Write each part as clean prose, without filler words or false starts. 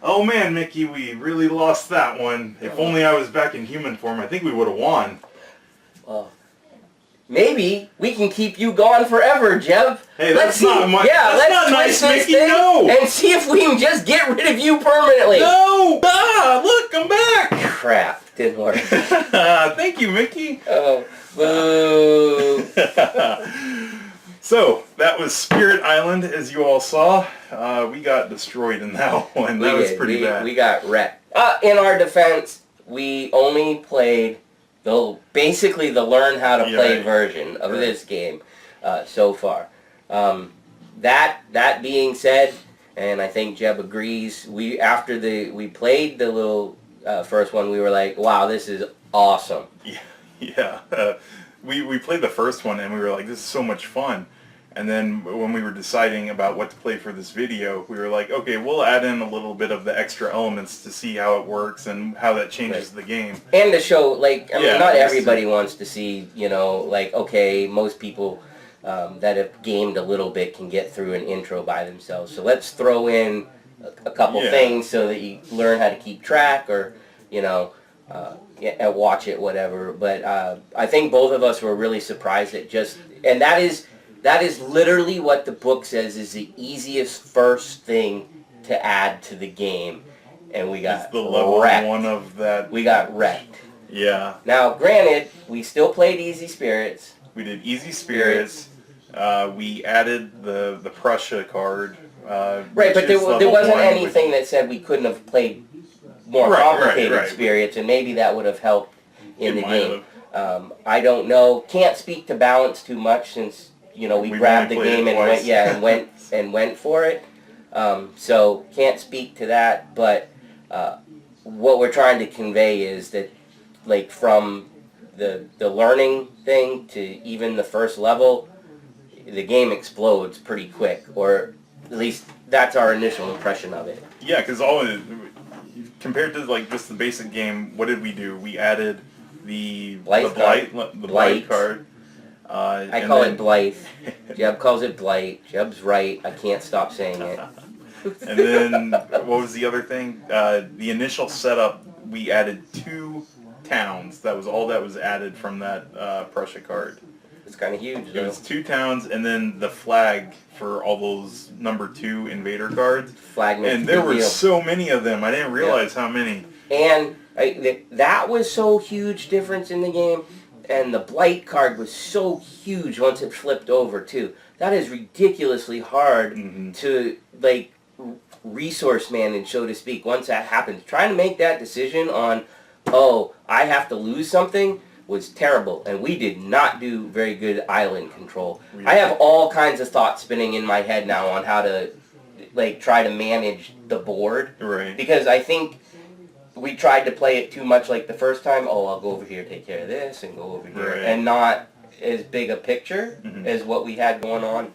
Oh man, Mickey, we really lost that one. If only I was back in human form, I think we would have won. Well, maybe we can keep you gone forever, Jeb. Hey, that's not much. Yeah, that's not nice, Mickey. No. And see if we can just get rid of you permanently. No. Ah, look, I'm back. Crap, didn't work. Thank you, Mickey. Oh, boo. So, that was Spirit Island, as you all saw. We got destroyed in that one. That was pretty bad. We got wrecked. In our defense, we only played basically the learn how to play version of this game so far. That being said, and I think Jeb agrees, after we played the little first one, we were like, wow, this is awesome. Yeah. We played the first one and we were like, this is so much fun. And then when we were deciding about what to play for this video, we were like, okay, we'll add in a little bit of the extra elements to see how it works and how that changes the game. And to show, like, I mean, not everybody wants to see, you know, like, okay, most people that have gamed a little bit can get through an intro by themselves. So let's throw in a couple things so that you learn how to keep track or, you know, watch it, whatever. But I think both of us were really surprised at and that is literally what the book says is the easiest first thing to add to the game, and we got the level wrecked. One of that. We got wrecked. Yeah. Now, granted, we still played Easy Spirits. We did Easy Spirits. We added the Prussia card. Right, but there wasn't anything that said we couldn't have played more complicated Spirits, and maybe that would have helped in the game. I don't know. Can't speak to balance too much since, you know, we grabbed the game and went for it. So can't speak to that, but what we're trying to convey is that, like, from the learning thing to even the first level, the game explodes pretty quick, or at least that's our initial impression of it. Yeah, because compared to like just the basic game, what did we do? We added the Blight card. I call it Blythe. Jeb calls it Blight. Jeb's right. I can't stop saying it. And then, what was the other thing? The initial setup, we added 2 towns. That was all that was added from that Prussia card. It's kind of huge, though. It was 2 towns, and then the flag for all those number 2 invader cards. And there were so many of them. I didn't realize how many. And that was so huge difference in the game. And the Blight card was so huge once it flipped over, too. That is ridiculously hard to, like, resource manage, so to speak, once that happens. Trying to make that decision on, oh, I have to lose something, was terrible. And we did not do very good island control. I have all kinds of thoughts spinning in my head now on how to, like, try to manage the board. Right. Because I think we tried to play it too much like the first time. Oh, I'll go over here, take care of this, and go over here. Right. And not as big a picture as what we had going on.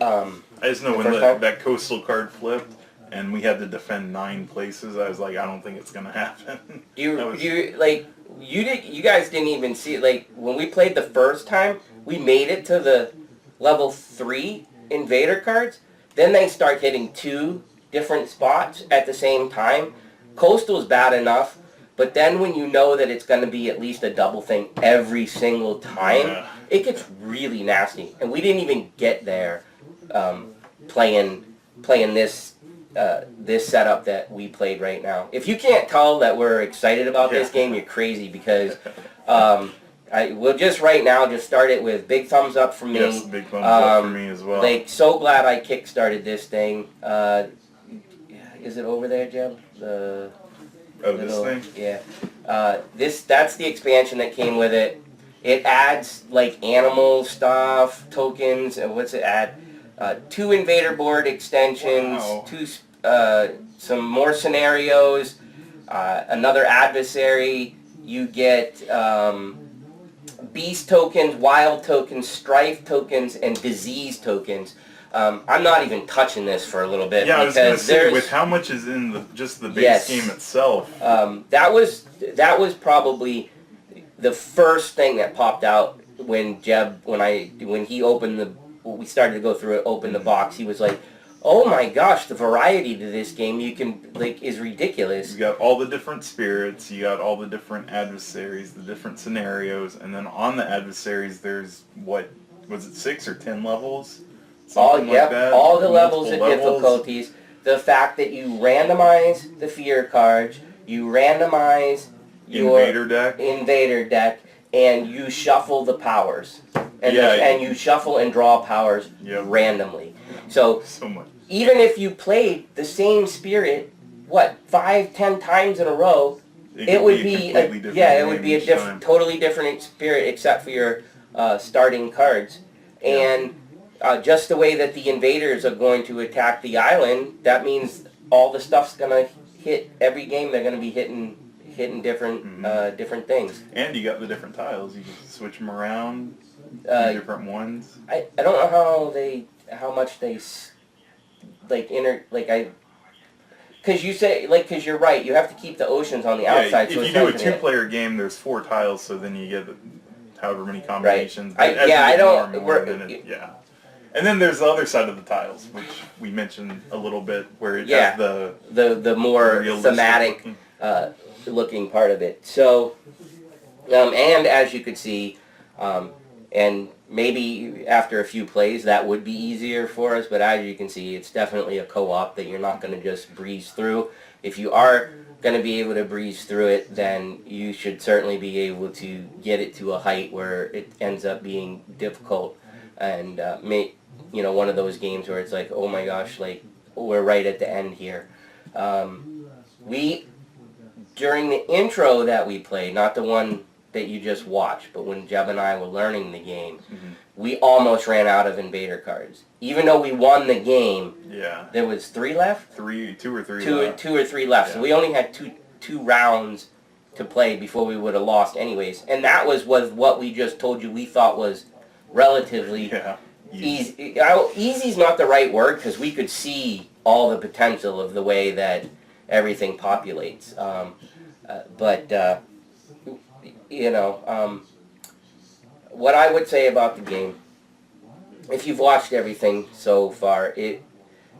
I just know when that coastal card flipped and we had to defend 9 places, I was like, I don't think it's gonna happen. You guys didn't even see it. Like, when we played the first time, we made it to the level 3 invader cards. Then they start hitting 2 different spots at the same time. Coastal's bad enough, but then when you know that it's going to be at least a double thing every single time, it gets really nasty. And we didn't even get there playing this this setup that we played right now. If you can't tell that we're excited about this game, you're crazy, because we'll just right now just start it with big thumbs up from me. Yes, big thumbs up for me as well. Like, so glad I kickstarted this thing. Is it over there, Jeb? This thing? Yeah. That's the expansion that came with it. It adds, like, animal stuff, tokens, and what's it add? 2 invader board extensions, 2 some more scenarios, another adversary. You get beast tokens, wild tokens, strife tokens, and disease tokens. I'm not even touching this for a little bit. Yeah, I was going to say, with how much is in just the base game itself. That was probably the first thing that popped out when Jeb, when he opened we started to go through it, opened the box. He was like, oh my gosh, the variety to this game is ridiculous. You got all the different spirits, you got all the different adversaries, the different scenarios, and then on the adversaries there's, what, was it 6 or 10 levels? Something like that. All the levels Multiple of difficulties. The fact that you randomize the fear cards, you randomize your invader deck, and you shuffle the powers. And you shuffle and draw powers randomly. So much. Even if you played the same spirit, 5-10 times in a row, it would be a totally different spirit except for your starting cards. And just the way that the invaders are going to attack the island, that means all the stuff's going to hit every game. They're going to be hitting different things. And you got the different tiles. You can switch them around. Different ones. I don't know how much they because you're right, you have to keep the oceans on the outside. If so you do a 2-player game, there's 4 tiles, so then you get however many combinations. Right. And then there's the other side of the tiles, which we mentioned a little bit, where it has the more thematic looking part of it. So, and as you could see, and maybe after a few plays that would be easier for us, but as you can see, it's definitely a co-op that you're not going to just breeze through. If you are going to be able to breeze through it, then you should certainly be able to get it to a height where it ends up being difficult and one of those games where it's like, oh my gosh, we're right at the end here. During the intro that we played, not the one that you just watched, but when Jeb and I were learning the game, we almost ran out of invader cards. Even though we won the game, there was 3 left? Two or three left. Yeah. So we only had two rounds to play before we would have lost anyways. And that was what we just told you we thought was relatively easy. Easy's not the right word, because we could see all the potential of the way that everything populates. What I would say about the game, if you've watched everything so far,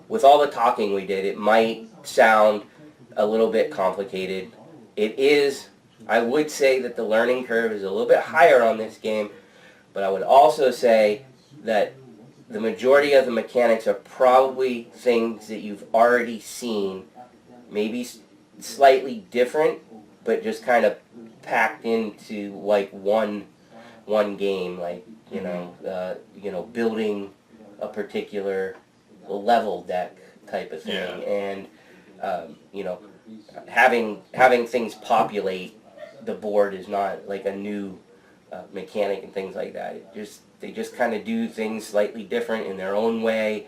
with all the talking we did, it might sound a little bit complicated. It is. I would say that the learning curve is a little bit higher on this game, but I would also say that the majority of the mechanics are probably things that you've already seen, maybe slightly different, but just kind of packed into one game, building a particular level deck type of thing, and having things populate the board is not like a new mechanic and things like that. They just kind of do things slightly different in their own way,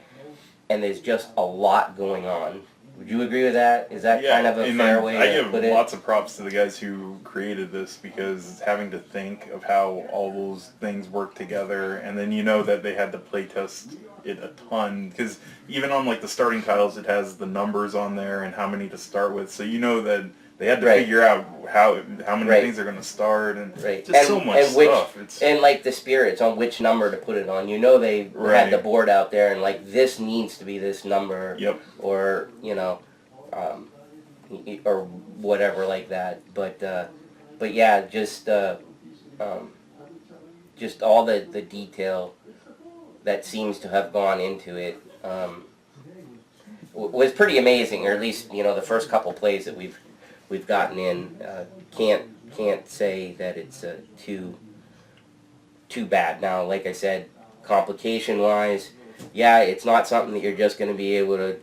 and there's just a lot going on. Would you agree with that? Is that kind of a fair way to put it? I give lots of props to the guys who created this, because having to think of how all those things work together, and then that they had to play test it a ton, because even on the starting tiles it has the numbers on there and how many to start with, so that they had to figure out how many things are going to start, and just so much stuff. And the spirits on which number to put it on. They had the board out there and this needs to be this number, or or whatever like that. But yeah, just all the detail that seems to have gone into it was pretty amazing, or at least the first couple plays that we've gotten in. Can't say that it's too bad. Now, like I said, complication wise, it's not something that you're just going to be able to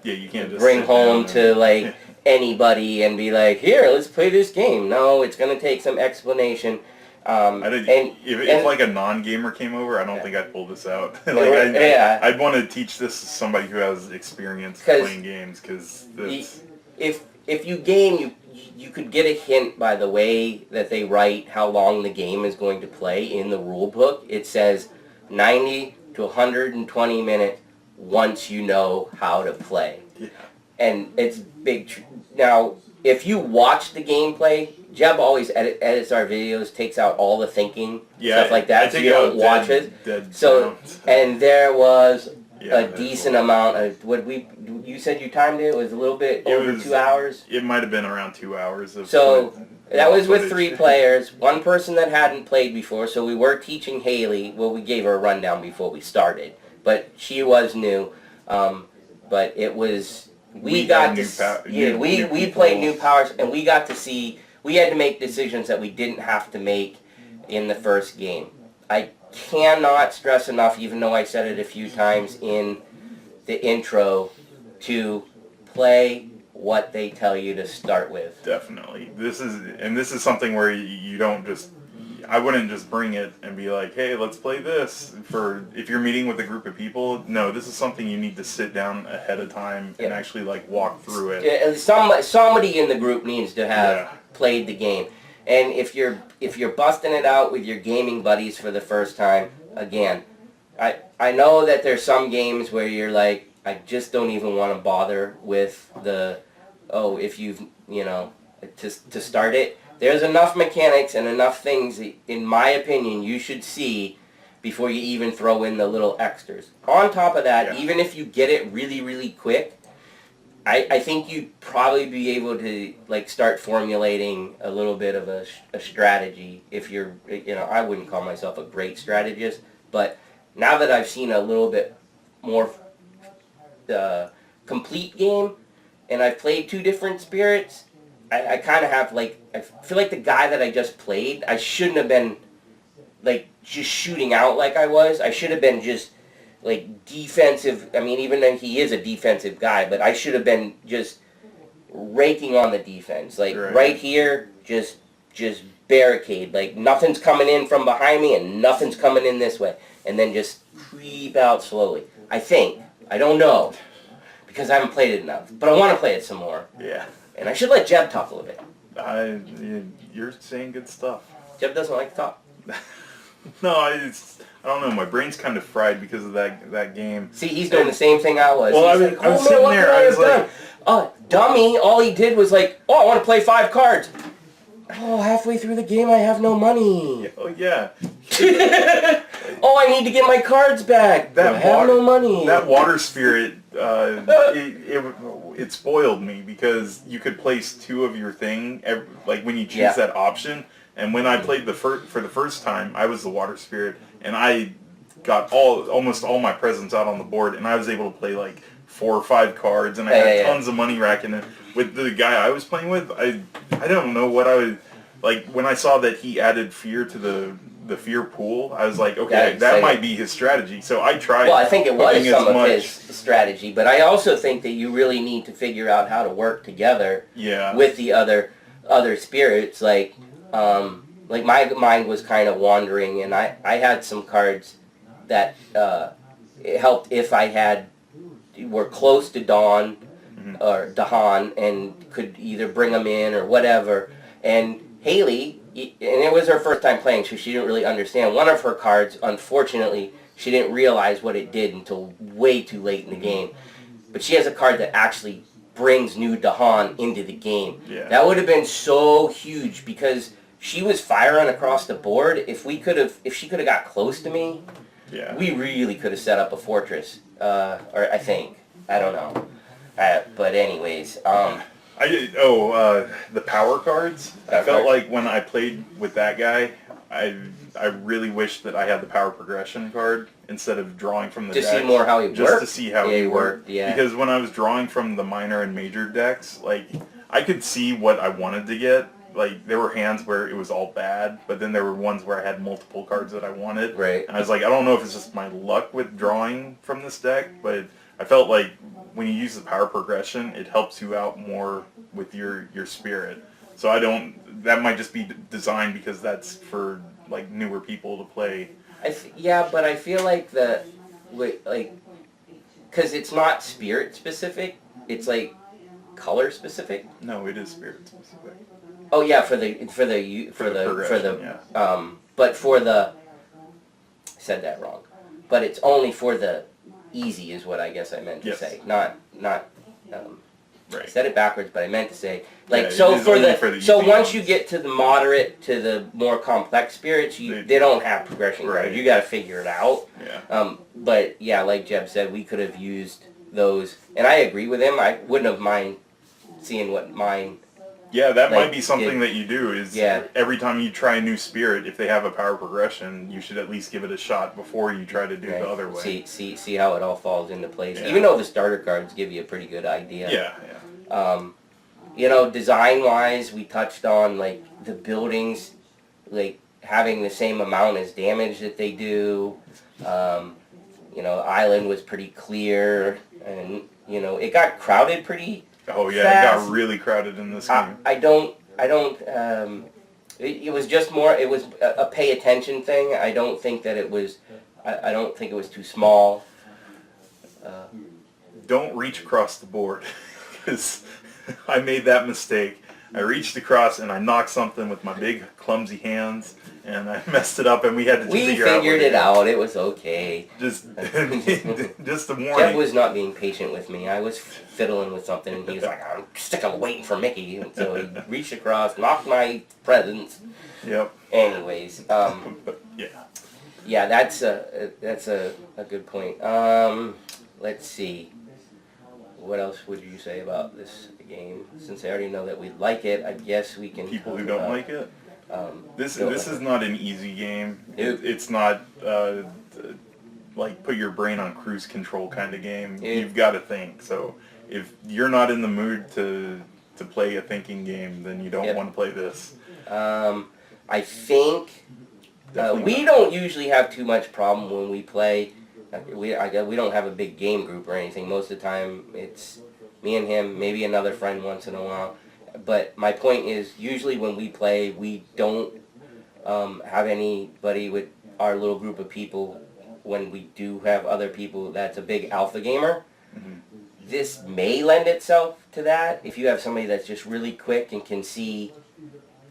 you can't just bring home to anybody and be like, here, let's play this game. No, it's going to take some explanation. If a non-gamer came over, I don't think I'd pull this out. I'd want to teach this to somebody who has experience playing games, because if you game, you could get a hint by the way that they write how long the game is going to play in the rule book. It says 90 to 120 minutes once you know how to play. Yeah. And it's big. Now, if you watch the gameplay, Jeb always edits our videos, takes out all the thinking, stuff like that, so you don't watch it. So, and there was a decent amount of you said you timed it. It was a little bit over 2 hours. It might have been around 2 hours of that was with 3 players, one person that hadn't played before, so we were teaching Haley. Well, we gave her a rundown before we started, but she was new. But it was we played new powers, and we got to see. We had to make decisions that we didn't have to make in the first game. I cannot stress enough, even though I said it a few times in the intro, to play what they tell you to start with. Definitely. This is something where you don't just, I wouldn't just bring it and be like, hey, let's play this if you're meeting with a group of people. No, this is something you need to sit down ahead of time and actually like walk through it. Yeah, somebody in the group needs to have played the game. And if you're busting it out with your gaming buddies for the first time, again, I know that there's some games where you're like, I just don't even want to bother with if you've, to start it. There's enough mechanics and enough things, in my opinion, you should see before you even throw in the little extras. On top of that, even if you get it really, really quick, I think you'd probably be able to start formulating a little bit of a strategy if you're, I wouldn't call myself a great strategist, but now that I've seen a little bit more complete game and I've played 2 different spirits, I kind of have I feel like the guy that I just played, I shouldn't have been just shooting out like I was. I should have been just defensive. I mean, even though he is a defensive guy, but I should have been just raking on the defense. Right here, just barricade. Nothing's coming in from behind me and nothing's coming in this way. And then just creep out slowly. I think. I don't know. Because I haven't played it enough. But I want to play it some more. Yeah. And I should let Jeb talk a little bit. You're saying good stuff. Jeb doesn't like to talk. No, I don't know. My brain's kind of fried because of that game. See, he's doing the same thing I was. Well, I was sitting there. I was like, dummy. All he did was I want to play 5 cards. Oh, halfway through the game, I have no money. Oh yeah. Oh, I need to get my cards back. I have no money. That water spirit, it spoiled me because you could place 2 of your thing when you choose that option. And when I played for the first time, I was the water spirit, and I got almost all my presents out on the board, and I was able to play 4 or 5 cards, and I had tons of money racking it. With the guy I was playing with, I don't know what I would when I saw that he added fear to the fear pool. I was like, okay, that might be his strategy. So I tried. Well, I think it was some of his strategy, but I also think that you really need to figure out how to work together. With the other spirits, my mind was kind of wandering, and I had some cards that it helped if I were close to Dawn or Dahan and could either bring them in or whatever. And Haley, and it was her first time playing, so she didn't really understand. One of her cards, unfortunately, she didn't realize what it did until way too late in the game. But she has a card that actually brings new Dahan into the game. That would have been so huge because she was firing across the board. If she could have got close to me, we really could have set up a fortress. Or I think. I don't know. But anyways, the power cards. I felt like when I played with that guy, I really wish that I had the power progression card instead of drawing from the deck. To see more how he worked? Just to see how he worked. Yeah. Because when I was drawing from the minor and major decks, I could see what I wanted to get. There were hands where it was all bad, but then there were ones where I had multiple cards that I wanted. Right. And I was like, I don't know if it's just my luck with drawing from this deck, but I felt like when you use the power progression, it helps you out more with your spirit. So that might just be designed because that's for newer people to play. But I feel like because it's not spirit specific, it's color specific. No, it is spirit specific. Oh yeah, but for the, I said that wrong. But it's only for the easy is what I guess I meant to say. Not Right. I said it backwards, but I meant to say Yeah, so it is for only the for the so easy once ones. you get to the moderate to the more complex spirits, they don't have progression Right. cards. You got to figure it out. Yeah. But yeah, like Jeb said, we could have used those, and I agree with him. I wouldn't have mind seeing what mine. Yeah, that Like, might be something that you do is Yeah. every time you try a new spirit, if they have a power progression, you should at least give it a shot before you try to do the other way. See how it all falls into place. Yeah. Even though the starter cards give you a pretty good idea. Yeah. You know, design-wise, we touched on, like, the buildings, like, having the same amount as damage that they do. You know, island was pretty clear, and, you know, it got crowded pretty Oh yeah, fast. it got really crowded in this game. I don't, it was just more, it was a pay attention thing. I don't think that it was, I don't think it was too small. Don't reach across the board, because I made that mistake. I reached across and I knocked something with my big clumsy hands, and I messed it up, and we had to figure out. We figured it out. It was okay. Just a warning. Jeb was not being patient with me. I was fiddling with something, and he was like, "I'm still waiting for Mickey." And so he reached across, knocked my presents. Yep. Anyways, Yeah. yeah, that's a good point. Let's see. What else would you say about this game? Since I already know that we like it, I guess we can. People who don't like it. This is not an easy game. It's not like put your brain on cruise control kind of game. You've got to think. So if you're not in the mood to play a thinking game, then you don't want to play this. I think we don't usually have too much problem when we play. We don't have a big game group or anything. Most of the time, it's me and him, maybe another friend once in a while. But my point is, usually when we play, we don't have anybody with our little group of people. When we do have other people, that's a big alpha gamer. Mm-hmm. This may lend itself to that. If you have somebody that's just really quick and can see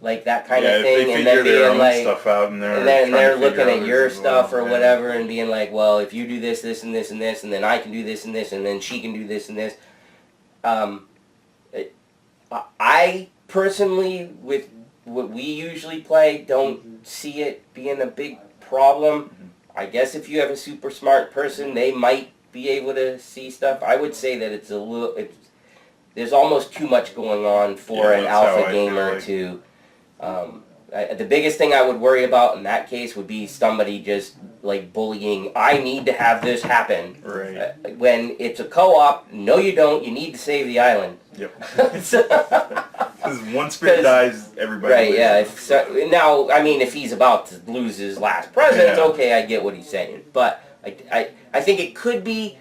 like that kind of thing, if they and then figure their being own like, stuff out, and they're looking at your stuff or yeah. whatever, and being like, well, if you do this, this, and this, and this, and then I can do this and this, and then she can do this and this. I personally, with what we usually play, don't see it being a big problem. Mm-hmm. I guess if you have a super smart person, they might be able to see stuff. I would say that there's almost too much going on for an alpha gamer to. The biggest thing I would worry about in that case would be somebody just like bullying. I need to have this happen. Right. When it's a co-op, no, you don't. You need to save the island. Yep. Because one spirit dies, everybody. Right. Yeah. Now, I mean, if he's about to lose his last presents, okay, I get what he's saying. But I think it could be,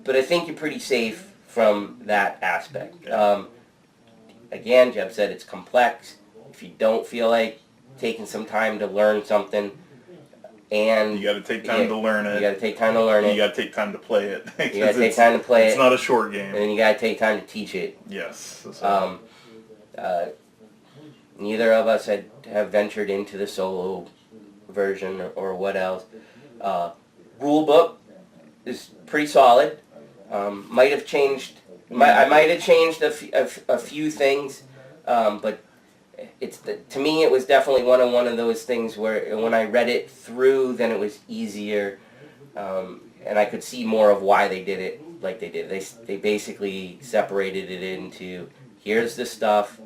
but I think you're pretty safe from that aspect. Yeah. Again, Jeb said it's complex. If you don't feel like taking some time to learn something, and you got to take time to learn it. You got to take time to learn it. You got to take time to play it. You got to take time to play it. It's not a short game. And then you got to take time to teach it. Yes. Neither of us have ventured into the solo version or what else. Rule book is pretty solid. Might have changed. I might have changed a few things, but to me it was definitely one of those things where when I read it through, then it was easier, and I could see more of why they did it like they did. They basically separated it into here's the stuff,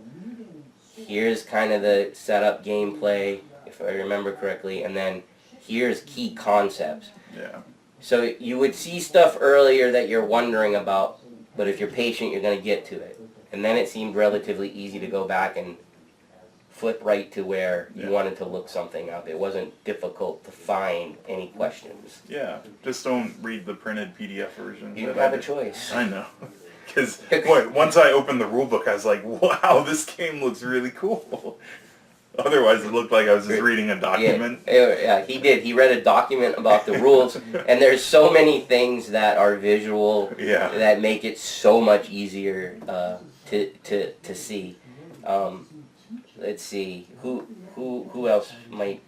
here's kind of the setup gameplay, if I remember correctly, and then here's key concepts. Yeah. So you would see stuff earlier that you're wondering about, but if you're patient, you're going to get to it. And then it seemed relatively easy to go back and flip right to where you wanted to look something up. It wasn't difficult to find any questions. Yeah, just don't read the printed PDF version. You have a choice. I know. Because once I opened the rule book, I was like, wow, this game looks really cool. Otherwise, it looked like I was just reading a document. Yeah, he did. He read a document about the rules, and there's so many things that are visual that make it so much easier to see. Let's see who else might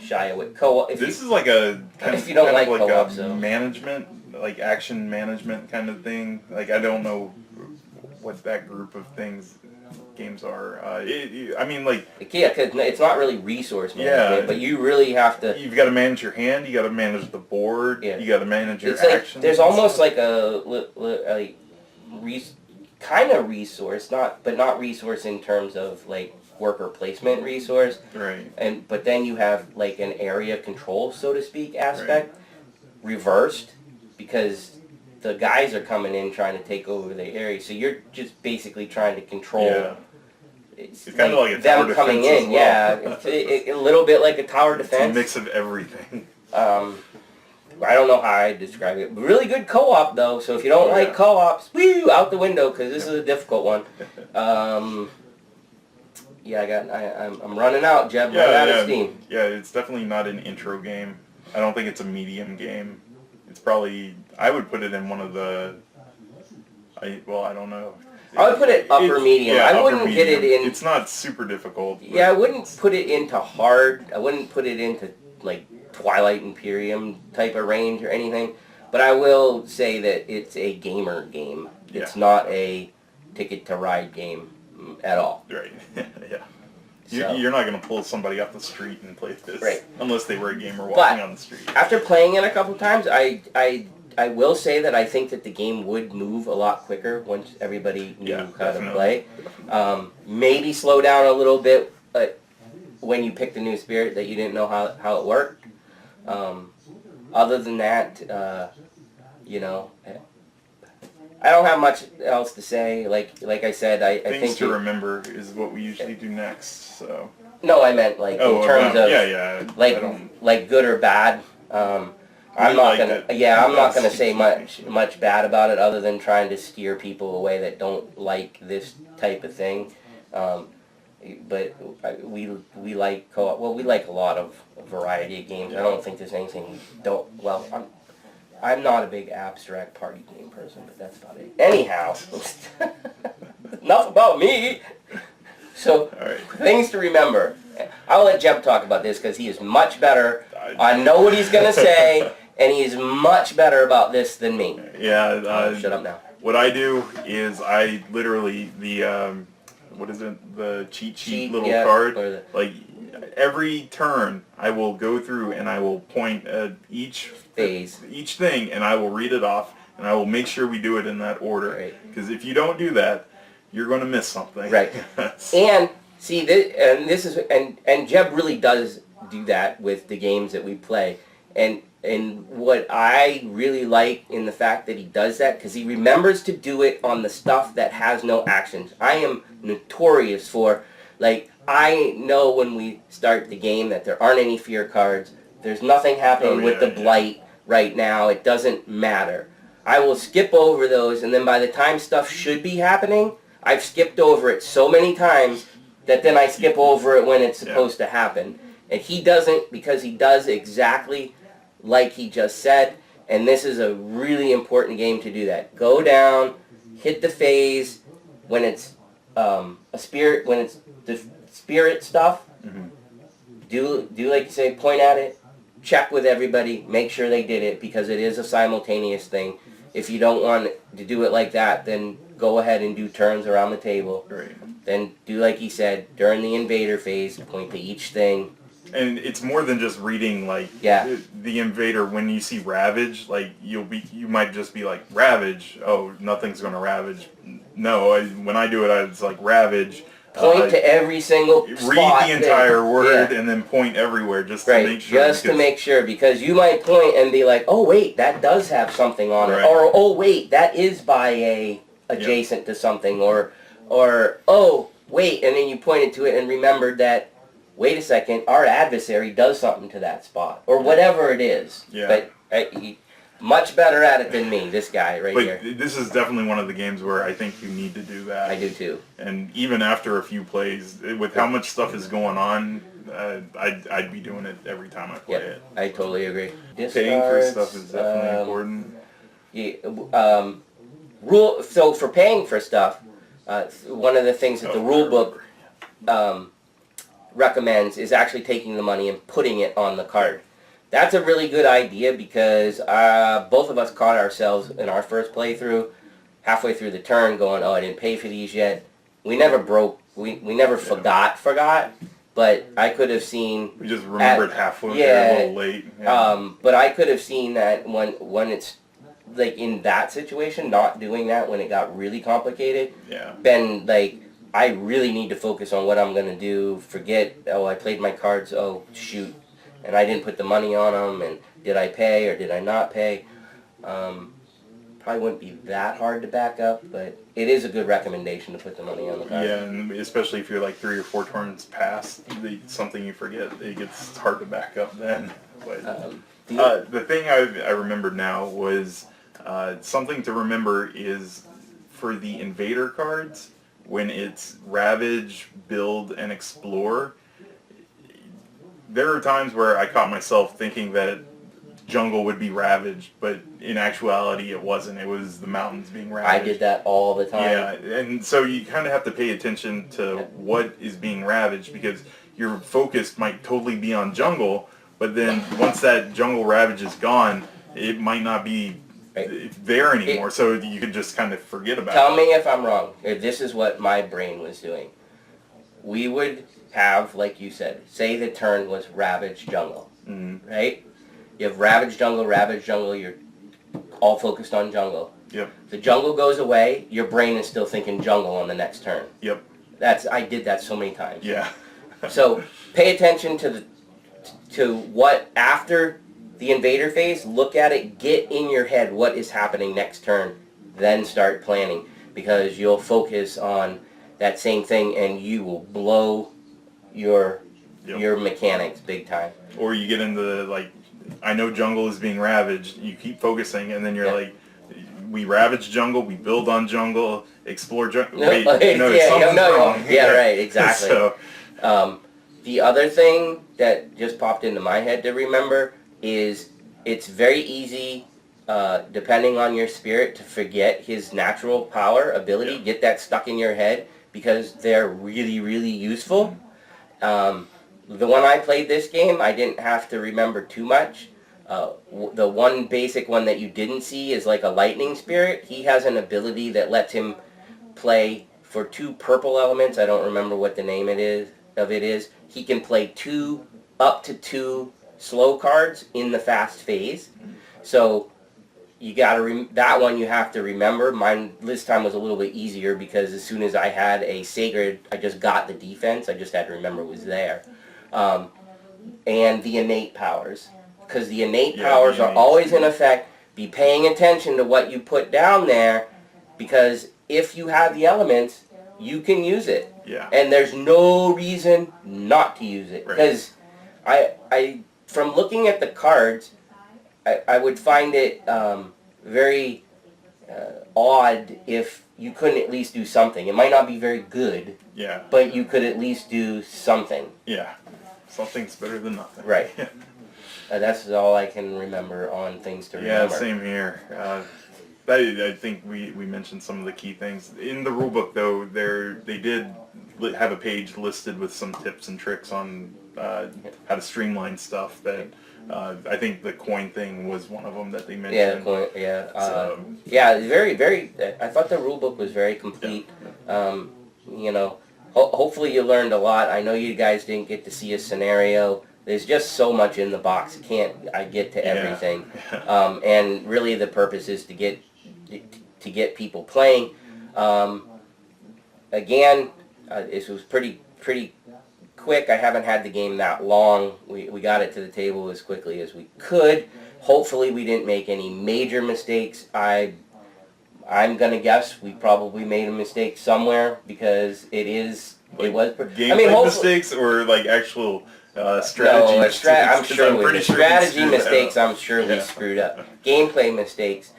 shy away. Co-op. This is like a kind if you don't like of co-op, management, like action management kind of thing. Like I don't know what that group of games are. I mean, like, Yeah, because it's not really resource management, but you really have to. You've got to manage your hand. You got to manage the board. Yeah. You got to manage your It's actions. like there's almost like kind of resource, not resource in terms of like worker placement resource. Right. But then you have like an area control, so to speak, aspect reversed, because the guys are coming in trying to take over the area. So you're just basically trying to control. Yeah. It's kind of like a tower them coming defense in. as well. Yeah, it's a little bit like a tower defense. It's a mix of everything. I don't know how I describe it. Really good co-op though. So if you don't like co-ops, woo, out the window, because this is a difficult one. Yeah, I'm running out, Jeb. Running out of steam. Yeah, it's definitely not an intro game. I don't think it's a medium game. It's probably, I would put it in one of the, I don't know. I would put it upper medium. Yeah, I wouldn't medium. get it in. It's not super difficult. Yeah, I wouldn't put it into hard. I wouldn't put it into like Twilight Imperium type of range or anything. But I will say that it's a gamer game. It's not a Ticket to Ride game at all. Right. Yeah. So. You're not going to pull somebody off the street and play this. Right. Unless they were a gamer walking on the street. After playing it a couple times, I will say that I think that the game would move a lot quicker once everybody knew how to play. Maybe slow down a little bit when you picked a new spirit that you didn't know how it worked. Other than that, you know, I don't have much else to say. Like I said, I think things to remember is what we usually do next. So. No, I meant like in terms of like good or bad. I'm not gonna say much bad about it, other than trying to steer people away that don't like this type of thing. But we like co-op. Well, we like a lot of variety of games. I don't think there's anything we don't. Well, I'm not a big abstract party game person, but that's about it. Anyhow, enough about me. So, things to remember. I'll let Jeb talk about this because he is much better. I know what he's going to say, and he is much better about this than me. Yeah. Shut up now. What I do is I literally, what is it, the cheat sheet little card, like every turn I will go through and I will point at each thing, and I will read it off, and I will make sure we do it in that order. Because if you don't do that, you're going to miss something. Right. And see, this is Jeb really does do that with the games that we play, and what I really like in the fact that he does that, because he remembers to do it on the stuff that has no actions. I am notorious for, like, I know when we start the game that there aren't any fear cards. There's nothing happening with the blight right now. It doesn't matter. I will skip over those, and then by the time stuff should be happening, I've skipped over it so many times that then I skip over it when it's supposed to happen. And he doesn't, because he does exactly like he just said, and this is a really important game to do that. Go down, hit the phase when it's a spirit, when it's the spirit stuff. Do like you say, point at it, check with everybody, make sure they did it, because it is a simultaneous thing. If you don't want to do it like that, then go ahead and do turns around the table. Then do like he said, during the invader phase, point to each thing. And it's more than just reading, like, the invader. When you see ravage, like, you might just be like, ravage, oh, nothing's going to ravage. No, when I do it, it's like, ravage. Point to every single spot. Read the entire word and then point everywhere just to make sure. Just to make sure, because you might point and be like, oh, wait, that does have something on it. Or, oh, wait, that is by adjacent to something. Or, oh, wait, and then you pointed to it and remembered that, wait a second, our adversary does something to that spot, or whatever it is. But much better at it than me, this guy here. But this is definitely one of the games where I think you need to do that. I do too. And even after a few plays, with how much stuff is going on, I'd be doing it every time I play it. I totally agree. Paying for stuff is definitely important. So for paying for stuff, one of the things that the rule book recommends is actually taking the money and putting it on the card. That's a really good idea, because both of us caught ourselves in our first playthrough halfway through the turn going, oh, I didn't pay for these yet. We never broke, we never forgot, but I could have seen... We just remembered halfway, yeah, a little late. Yeah. But I could have seen that when it's, like, in that situation, not doing that when it got really complicated, been, like, I really need to focus on what I'm going to do, forget, oh, I played my cards, oh, shoot, and I didn't put the money on them, and did I pay or did I not pay? Probably wouldn't be that hard to back up, but it is a good recommendation to put the money on the card. Yeah, and especially if you're like 3 or 4 turns past something you forget, it gets hard to back up then. But the thing I remembered now was something to remember is for the invader cards, when it's Ravage, Build, and Explore, there are times where I caught myself thinking that jungle would be ravaged, but in actuality it wasn't. It was the mountains being ravaged. I did that all the time. Yeah, and so you kind of have to pay attention to what is being ravaged, because your focus might totally be on jungle, but then once that jungle ravage is gone, it might not be there anymore, so you can just kind of forget about it. Tell me if I'm wrong. This is what my brain was doing. We would have, like you said, say the turn was Ravage Jungle, right? You have Ravage Jungle, you're all focused on jungle. Yep. The jungle goes away, your brain is still thinking jungle on the next turn. Yep. I did that so many times. Yeah. So pay attention to what, after the invader phase, look at it, get in your head what is happening next turn, then start planning, because you'll focus on that same thing and you will blow your mechanics big time. Or you get into, like, I know jungle is being ravaged, you keep focusing, and then you're like, we ravage jungle, we build on jungle, explore jungle. Wait, something's wrong. Yeah, right, exactly. So, the other thing that just popped into my head to remember is it's very easy, depending on your spirit, to forget his natural power, ability, get that stuck in your head, because they're really, really useful. The one I played this game, I didn't have to remember too much. The one basic one that you didn't see is like a lightning spirit. He has an ability that lets him play for 2 purple elements. I don't remember what the name it is. He can play up to 2 slow cards in the fast phase. So you gotta that one you have to remember. Mine this time was a little bit easier because as soon as I had a sacred, I just got the defense. I just had to remember it was there. And the innate powers, because the innate powers are always in effect. Be paying attention to what you put down there, because if you have the elements, you can use it. Yeah. And there's no reason not to use it, because I from looking at the cards, I would find it very odd if you couldn't at least do something. It might not be very good, but you could at least do something. Yeah. Something's better than nothing. Right. That's all I can remember on things to remember. Yeah, same here. I think we mentioned some of the key things. In the rulebook, though, they did have a page listed with some tips and tricks on how to streamline stuff. That I think the coin thing was one of them that they mentioned. Yeah, the coin, yeah. Very, very, I thought the rulebook was very complete. You know, hopefully you learned a lot. I know you guys didn't get to see a scenario. There's just so much in the box. I get to everything. And really the purpose is to get people playing. Again, this was pretty quick. I haven't had the game that long. We got it to the table as quickly as we could. Hopefully we didn't make any major mistakes. I'm gonna guess we probably made a mistake somewhere, because gameplay mistakes or like actual strategy mistakes. I'm sure strategy mistakes. I'm sure we screwed up. Gameplay mistakes.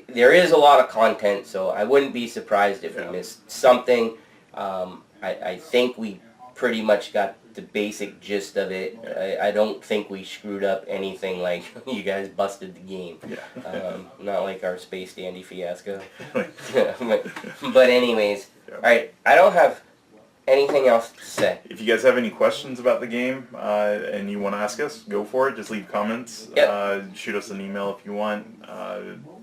There is a lot of content, so I wouldn't be surprised if we missed something. I think we pretty much got the basic gist of it. I don't think we screwed up anything like you guys busted the game. Not like our Space Dandy fiasco. But anyways, alright, I don't have anything else to say. If you guys have any questions about the game and you want to ask us, go for it. Just leave comments. Shoot us an email if you want.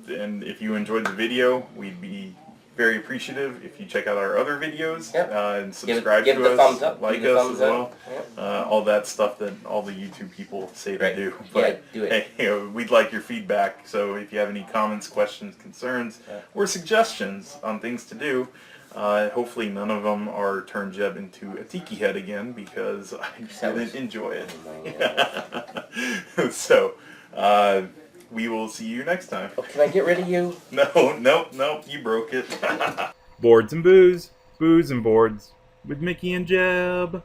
And if you enjoyed the video, we'd be very appreciative if you check out our other videos Yep. and subscribe give to the us, thumbs up, like give the us thumbs as well. up. Yep. All that stuff that all the YouTube people say to Right. do. Yeah, But do it. hey, we'd like your feedback. So if you have any comments, questions, concerns, or suggestions on things to do, hopefully none of them are turn Jeb into a tiki head again, because I didn't enjoy it. So we will see you next time. Oh, can I get rid of you? No, you broke it. Boards and booze, booze and boards with Mickey and Jeb.